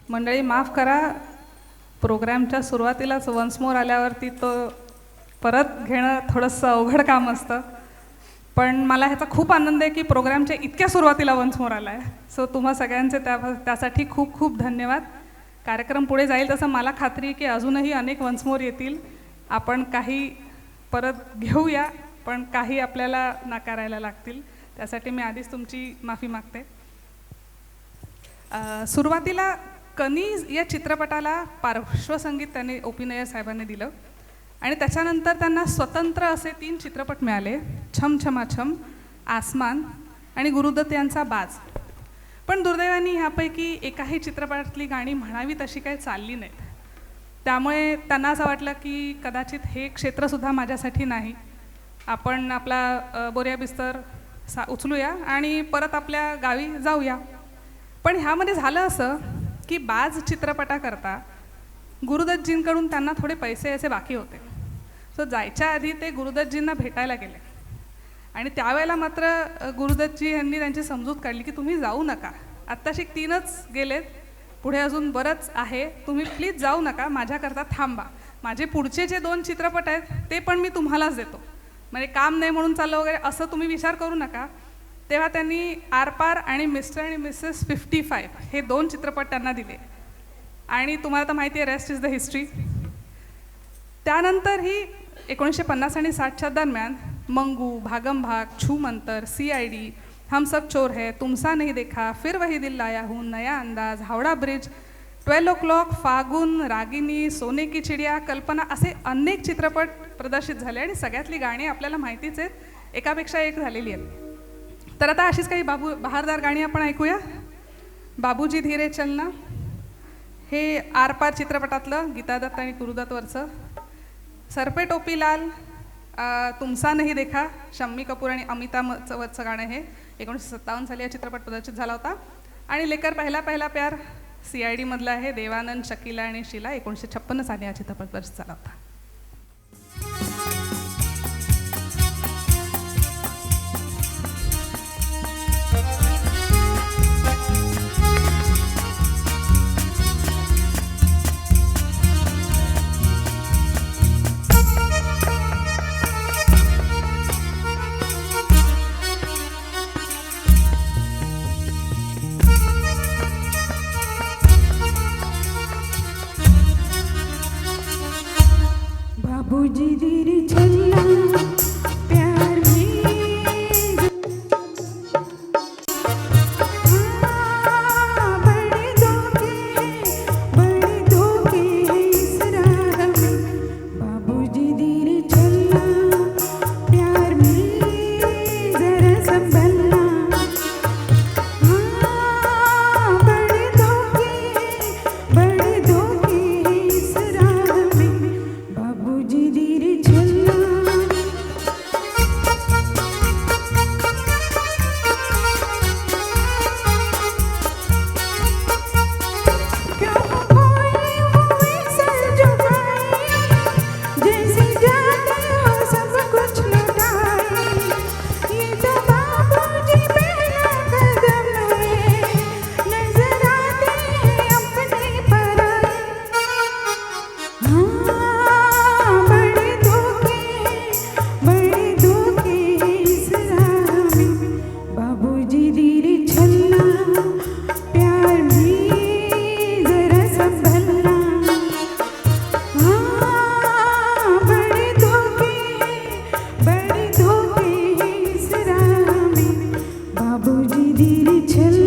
मंडळी माफ करा, प्रोग्रामच्या सुरुवातीलाच वन्स मोर आल्यावरती तो परत घेणं थोडंसं अवघड काम असतं. पण मला ह्याचा खूप आनंद आहे की प्रोग्रामच्या इतक्या सुरुवातीला वन्स मोर आला आहे. सो तुम्हा सगळ्यांचे त्यासाठी खूप खूप धन्यवाद. कार्यक्रम पुढे जाईल तसं मला खात्री आहे की अजूनही अनेक वन्स मोर येतील. आपण काही परत घेऊया, पण काही आपल्याला नाकारायला लागतील. त्यासाठी मी आधीच तुमची माफी मागते. सुरुवातीला कनी या चित्रपटाला पार्श्वसंगीत त्यांनी O.P. नय्यर साहेबांनी दिलं आणि त्याच्यानंतर त्यांना स्वतंत्र असे 3 चित्रपट मिळाले, छम छमा छम, आसमान आणि गुरुदत्त यांचा बाज. पण दुर्दैवाने ह्यापैकी एकाही चित्रपटातली गाणी म्हणावी तशी काही चालली नाहीत. त्यामुळे त्यांना असं वाटलं की कदाचित हे क्षेत्रसुद्धा माझ्यासाठी नाही. आपण आपला बोरिया बिस्तर उचलूया आणि परत आपल्या गावी जाऊया. पण ह्यामध्ये झालं असं की बाज चित्रपटाकरता गुरुदत्तजींकडून त्यांना थोडे पैसे यायचे बाकी होते. सो जायच्या आधी ते गुरुदत्तजींना भेटायला गेले आणि त्यावेळेला मात्र गुरुदत्तजी यांनी त्यांची समजूत काढली की तुम्ही जाऊ नका, आत्ताशी 3च गेलेत, पुढे अजून बरंच आहे, तुम्ही प्लीज जाऊ नका, माझ्याकरता थांबा, माझे पुढचे जे 2 चित्रपट आहेत ते पण मी तुम्हालाच देतो, म्हणजे काम नाही म्हणून चाललं वगैरे असं तुम्ही विचार करू नका. तेव्हा त्यांनी आरपार आणि मिस्टर आणि मिसेस 55 हे 2 चित्रपट त्यांना दिले आणि तुम्हाला तर माहिती आहे, रेस्ट इज द हिस्ट्री. त्यानंतरही 1950 आणि 60च्या दरम्यान मंगू, भागम भाग, छू मंतर, CID, हम सब चोर है, तुमसा नहीं देखा, फिर वही दिल लाया हूँ, नया अंदाज, हावड़ा ब्रिज, 12 o'clock, फागुन, रागिनी, सोने की चिडिया, कल्पना असे अनेक चित्रपट प्रदर्शित झाले आणि सगळ्यातली गाणी आपल्याला माहितीच आहेत, एकापेक्षा एक झालेली आहेत. तर आता अशीच काही बहारदार गाणी आपण ऐकूया. बाबूजी धीरे चलना हे आरपार चित्रपटातलं गीता दत्त आणि गुरुदत्तवरचं. सरपे टोपी लाल, तुमसा नहीं देखा, शम्मी कपूर आणि अमिताभचं गाणं हे 1957 साली हा चित्रपट प्रदर्शित झाला होता. आणि लेकर पहला पहला प्यार CID मधला आहे, देवानंद, शकीला आणि शीला, 1956 साली हा चित्रपट प्रदर्शित झाला होता. बाबूजी धीरे चलना प्यार में, बड़े धोखे इस राह में. बाबूजी धीरे चलना प्यार में, जरा संभलना. बड़े धोखे इस राह में. बाबूजी धीरे चलना. क्यों कोई हुए सर झुकाए, जैसे जाते हो सब कुछ लुटाए. ये तो बाबूजी पहला कदम है, नजर आते हैं अपने पराए. बड़े धोखे इस राह में. बाबूजी धीरे चलना प्यार में, जरा संभलना. बड़े धोखे इस राह में. बाबूजी धीरे चलना.